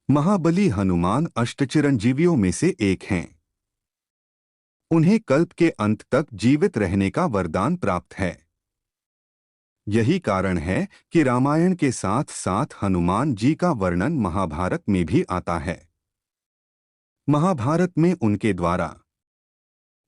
महाबली हनुमान अष्टचिरंजीवियों में से एक हैं। उन्हें कल्प के अंत तक जीवित रहने का वरदान प्राप्त है। यही कारण है कि रामायण के साथ साथ हनुमान जी का वर्णन महाभारत में भी आता है। महाभारत में उनके द्वारा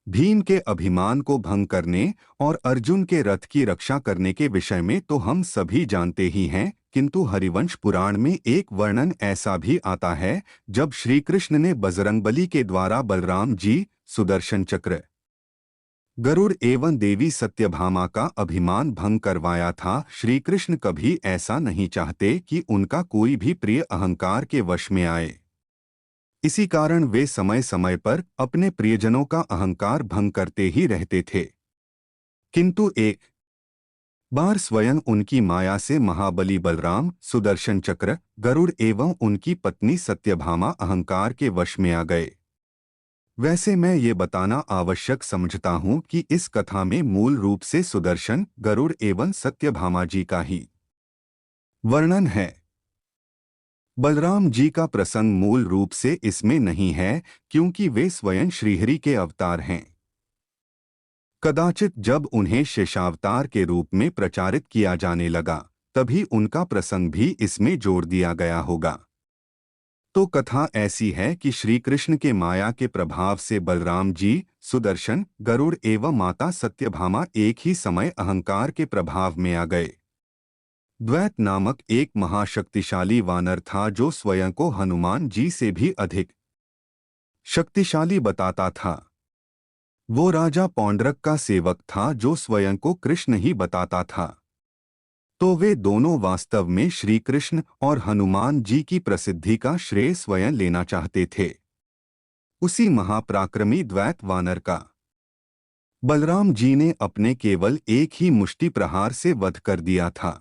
भीम के अभिमान को भंग करने और अर्जुन के रथ की रक्षा करने के विषय में तो हम सभी जानते ही हैं, किंतु हरिवंश पुराण में एक वर्णन ऐसा भी आता है जब श्री कृष्ण ने बजरंगबली के द्वारा बलराम जी, सुदर्शन चक्र, गरुड़ एवं देवी सत्यभामा का अभिमान भंग करवाया था। श्री कृष्ण कभी ऐसा नहीं चाहते कि उनका कोई भी प्रिय अहंकार के वश में आए। इसी कारण वे समय समय पर अपने प्रियजनों का अहंकार भंग करते ही रहते थे। किंतु एक बार स्वयं उनकी माया से महाबली बलराम, सुदर्शन चक्र, गरुड़ एवं उनकी पत्नी सत्यभामा अहंकार के वश में आ गए। वैसे मैं ये बताना आवश्यक समझता हूँ कि इस कथा में मूल रूप से सुदर्शन, गरुड़ एवं सत्यभामा जी का ही वर्णन है। बलराम जी का प्रसंग मूल रूप से इसमें नहीं है, क्योंकि वे स्वयं श्रीहरि के अवतार हैं। कदाचित जब उन्हें शेषावतार के रूप में प्रचारित किया जाने लगा, तभी उनका प्रसंग भी इसमें जोड़ दिया गया होगा। तो कथा ऐसी है कि श्री कृष्ण के माया के प्रभाव से बलराम जी, सुदर्शन, गरुड़ एवं माता सत्यभामा एक ही समय अहंकार के प्रभाव में आ गए। द्वैत नामक एक महाशक्तिशाली वानर था जो स्वयं को हनुमान जी से भी अधिक शक्तिशाली बताता था। वो राजा पौंड्रक का सेवक था जो स्वयं को कृष्ण ही बताता था। तो वे दोनों वास्तव में श्री कृष्ण और हनुमान जी की प्रसिद्धि का श्रेय स्वयं लेना चाहते थे। उसी महापराक्रमी द्वैत वानर का बलराम जी ने अपने केवल एक ही मुष्टि प्रहार से वध कर दिया था।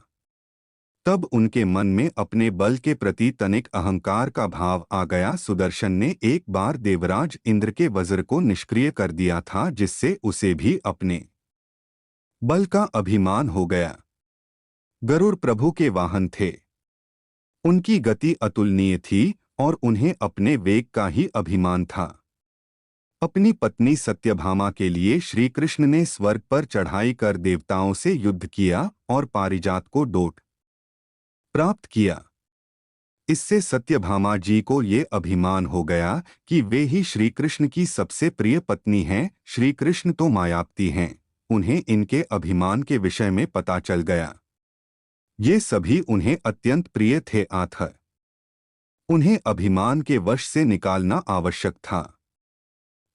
तब उनके मन में अपने बल के प्रति तनिक अहंकार का भाव आ गया। सुदर्शन ने एक बार देवराज इंद्र के वज्र को निष्क्रिय कर दिया था, जिससे उसे भी अपने बल का अभिमान हो गया। गरुड़ प्रभु के वाहन थे। उनकी गति अतुलनीय थी और उन्हें अपने वेग का ही अभिमान था। अपनी पत्नी सत्यभामा के लिए श्री कृष्ण ने स्वर्ग पर चढ़ाई कर देवताओं से युद्ध किया और पारिजात को डोट प्राप्त किया। इससे सत्यभामा जी को ये अभिमान हो गया कि वे ही श्री कृष्ण की सबसे प्रिय पत्नी हैं। श्री कृष्ण तो मायापति हैं, उन्हें इनके अभिमान के विषय में पता चल गया। ये सभी उन्हें अत्यंत प्रिय थे, अतः उन्हें अभिमान के वश से निकालना आवश्यक था।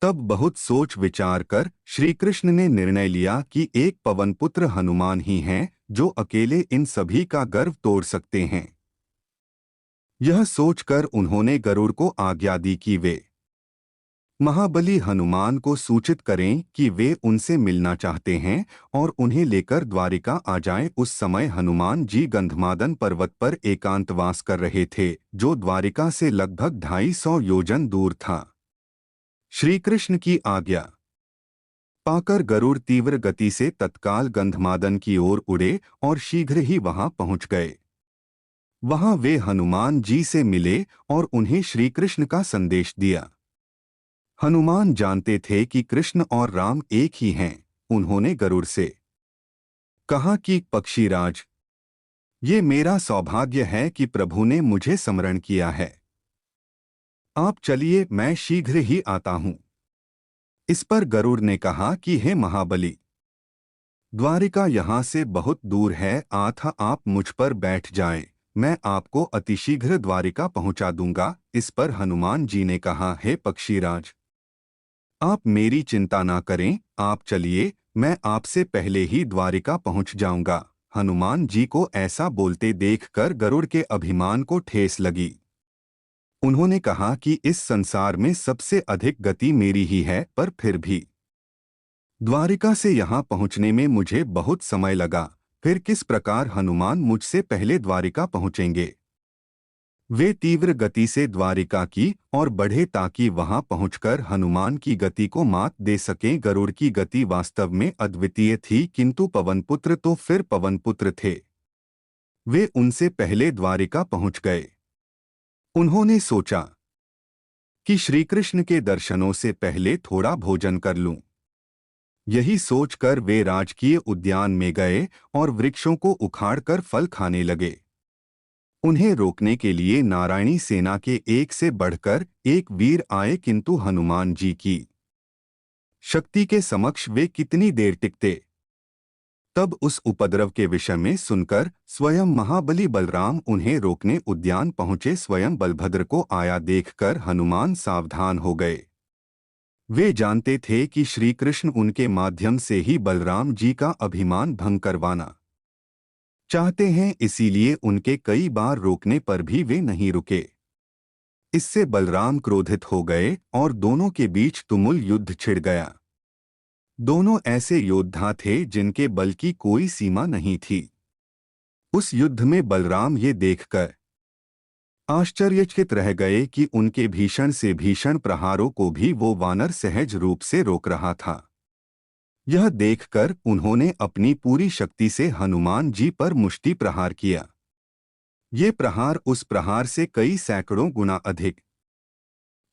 तब बहुत सोच विचार कर श्री कृष्ण ने निर्णय लिया कि एक पवनपुत्र हनुमान ही हैं जो अकेले इन सभी का गर्व तोड़ सकते हैं। यह सोचकर उन्होंने गरुड़ को आज्ञा दी कि वे महाबली हनुमान को सूचित करें कि वे उनसे मिलना चाहते हैं और उन्हें लेकर द्वारिका आ जाएं। उस समय हनुमान जी गंधमादन पर्वत पर एकांतवास कर रहे थे, जो द्वारिका से लगभग 250 योजन दूर था। श्री कृष्ण की आज्ञा पाकर गरुड़ तीव्र गति से तत्काल गंधमादन की ओर उड़े और शीघ्र ही वहां पहुंच गए। वहां वे हनुमान जी से मिले और उन्हें श्री कृष्ण का संदेश दिया। हनुमान जानते थे कि कृष्ण और राम एक ही हैं। उन्होंने गरुड़ से कहा कि पक्षीराज, ये मेरा सौभाग्य है कि प्रभु ने मुझे स्मरण किया है। आप चलिए, मैं शीघ्र ही आता हूं। इस पर गरुड़ ने कहा कि हे महाबली, द्वारिका यहाँ से बहुत दूर है, अतः आप मुझ पर बैठ जाएं, मैं आपको अतिशीघ्र द्वारिका पहुंचा दूंगा। इस पर हनुमान जी ने कहा, हे पक्षीराज, आप मेरी चिंता ना करें, आप चलिए, मैं आपसे पहले ही द्वारिका पहुंच जाऊंगा। हनुमान जी को ऐसा बोलते देखकर गरुड़ के अभिमान को ठेस लगी। उन्होंने कहा कि इस संसार में सबसे अधिक गति मेरी ही है, पर फिर भी द्वारिका से यहाँ पहुँचने में मुझे बहुत समय लगा, फिर किस प्रकार हनुमान मुझसे पहले द्वारिका पहुँचेंगे। वे तीव्र गति से द्वारिका की और बढ़े ताकि वहां पहुंचकर हनुमान की गति को मात दे सकें। गरुड़ की गति वास्तव में अद्वितीय थी, किंतु पवनपुत्र तो फिर पवनपुत्र थे। वे उनसे पहले द्वारिका पहुंच गए। उन्होंने सोचा कि श्रीकृष्ण के दर्शनों से पहले थोड़ा भोजन कर लूं। यही सोचकर वे राजकीय उद्यान में गए और वृक्षों को उखाड़कर फल खाने लगे। उन्हें रोकने के लिए नारायणी सेना के एक से बढ़कर एक वीर आए, किंतु हनुमान जी की शक्ति के समक्ष वे कितनी देर टिकते। तब उस उपद्रव के विषय में सुनकर स्वयं महाबली बलराम उन्हें रोकने उद्यान पहुंचे। स्वयं बलभद्र को आया देखकर हनुमान सावधान हो गए। वे जानते थे कि श्री कृष्ण उनके माध्यम से ही बलराम जी का अभिमान भंग करवाना चाहते हैं, इसीलिए उनके कई बार रोकने पर भी वे नहीं रुके। इससे बलराम क्रोधित हो गए और दोनों के बीच तुमुल युद्ध छिड़ गया। दोनों ऐसे योद्धा थे जिनके बल की कोई सीमा नहीं थी। उस युद्ध में बलराम ये देखकर आश्चर्यचकित रह गए कि उनके भीषण से भीषण प्रहारों को भी वो वानर सहज रूप से रोक रहा था। यह देखकर उन्होंने अपनी पूरी शक्ति से हनुमान जी पर मुष्टि प्रहार किया। ये प्रहार उस प्रहार से कई सैकड़ों गुना अधिक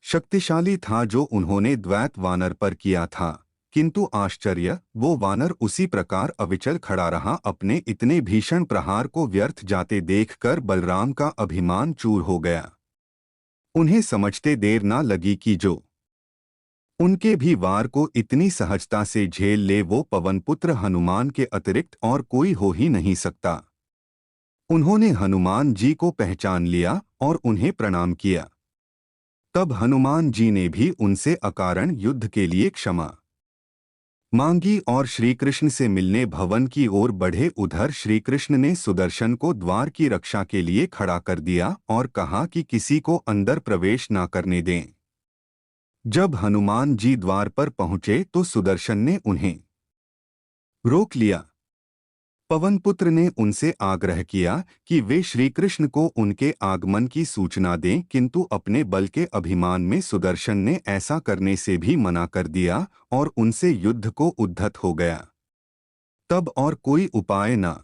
शक्तिशाली था जो उन्होंने द्वैत वानर पर किया था, किंतु आश्चर्य, वो वानर उसी प्रकार अविचल खड़ा रहा। अपने इतने भीषण प्रहार को व्यर्थ जाते देखकर बलराम का अभिमान चूर हो गया। उन्हें समझते देर न लगी कि जो उनके भी वार को इतनी सहजता से झेल ले वो पवनपुत्र हनुमान के अतिरिक्त और कोई हो ही नहीं सकता। उन्होंने हनुमान जी को पहचान लिया और उन्हें प्रणाम किया। तब हनुमान जी ने भी उनसे अकारण युद्ध के लिए क्षमा मांगी और श्रीकृष्ण से मिलने भवन की ओर बढ़े। उधर श्रीकृष्ण ने सुदर्शन को द्वार की रक्षा के लिए खड़ा कर दिया और कहा कि किसी को अंदर प्रवेश न करने दें। जब हनुमान जी द्वार पर पहुंचे तो सुदर्शन ने उन्हें रोक लिया। पवनपुत्र ने उनसे आग्रह किया कि वे श्रीकृष्ण को उनके आगमन की सूचना दें, किंतु अपने बल के अभिमान में सुदर्शन ने ऐसा करने से भी मना कर दिया और उनसे युद्ध को उद्धत हो गया। तब और कोई उपाय न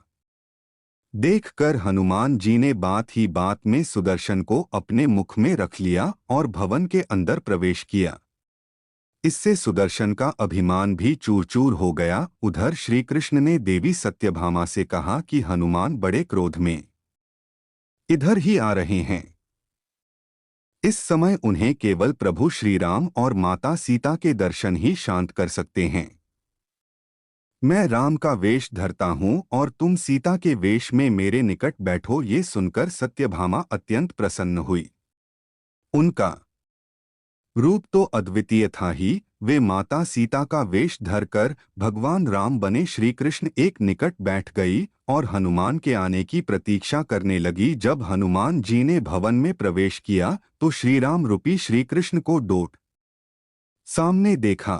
देखकर हनुमान जी ने बात ही बात में सुदर्शन को अपने मुख में रख लिया और भवन के अंदर प्रवेश किया। इससे सुदर्शन का अभिमान भी चूर चूर हो गया। उधर श्रीकृष्ण ने देवी सत्यभामा से कहा कि हनुमान बड़े क्रोध में इधर ही आ रहे हैं। इस समय उन्हें केवल प्रभु श्रीराम और माता सीता के दर्शन ही शांत कर सकते हैं। मैं राम का वेश धरता हूँ और तुम सीता के वेश में मेरे निकट बैठो। ये सुनकर सत्यभामा अत्यंत प्रसन्न हुई। उनका रूप तो अद्वितीय था ही, वे माता सीता का वेश धरकर भगवान राम बने। श्रीकृष्ण एक निकट बैठ गई और हनुमान के आने की प्रतीक्षा करने लगी। जब हनुमान जी ने भवन में प्रवेश किया तो श्रीराम रूपी श्रीकृष्ण को डोट सामने देखा।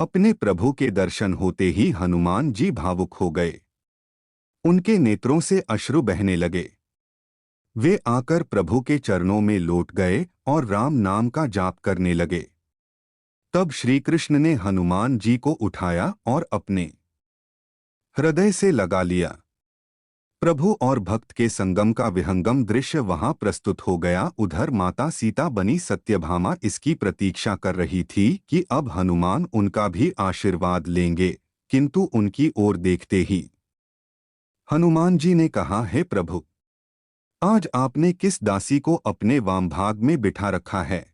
अपने प्रभु के दर्शन होते ही हनुमान जी भावुक हो गए। उनके नेत्रों से अश्रु बहने लगे। वे आकर प्रभु के चरणों में लौट गए और राम नाम का जाप करने लगे। तब श्रीकृष्ण ने हनुमान जी को उठाया और अपने हृदय से लगा लिया। प्रभु और भक्त के संगम का विहंगम दृश्य वहां प्रस्तुत हो गया। उधर माता सीता बनी सत्यभामा इसकी प्रतीक्षा कर रही थी कि अब हनुमान उनका भी आशीर्वाद लेंगे, किंतु उनकी ओर देखते ही हनुमान जी ने कहा, हे प्रभु, आज आपने किस दासी को अपने वामभाग में बिठा रखा है?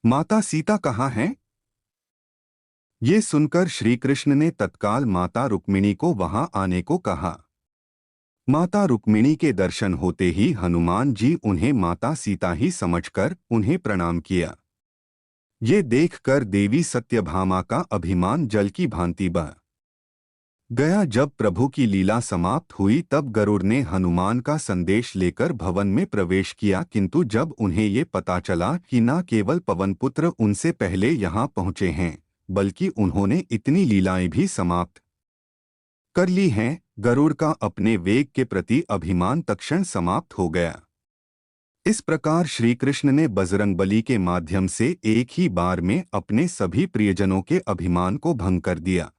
माता सीता कहाँ हैं? ये सुनकर श्रीकृष्ण ने तत्काल माता रुक्मिणी को वहां आने को कहा। माता रुक्मिणी के दर्शन होते ही हनुमान जी उन्हें माता सीता ही समझकर उन्हें प्रणाम किया। ये देखकर देवी सत्यभामा का अभिमान जल की भांति बह गया। जब प्रभु की लीला समाप्त हुई तब गरुड़ ने हनुमान का संदेश लेकर भवन में प्रवेश किया, किंतु जब उन्हें ये पता चला कि न केवल पवनपुत्र उनसे पहले यहाँ पहुँचे हैं, बल्कि उन्होंने इतनी लीलाएं भी समाप्त कर ली हैं, गरुड़ का अपने वेग के प्रति अभिमान तत्क्षण समाप्त हो गया। इस प्रकार श्रीकृष्ण ने बजरंगबली के माध्यम से एक ही बार में अपने सभी प्रियजनों के अभिमान को भंग कर दिया।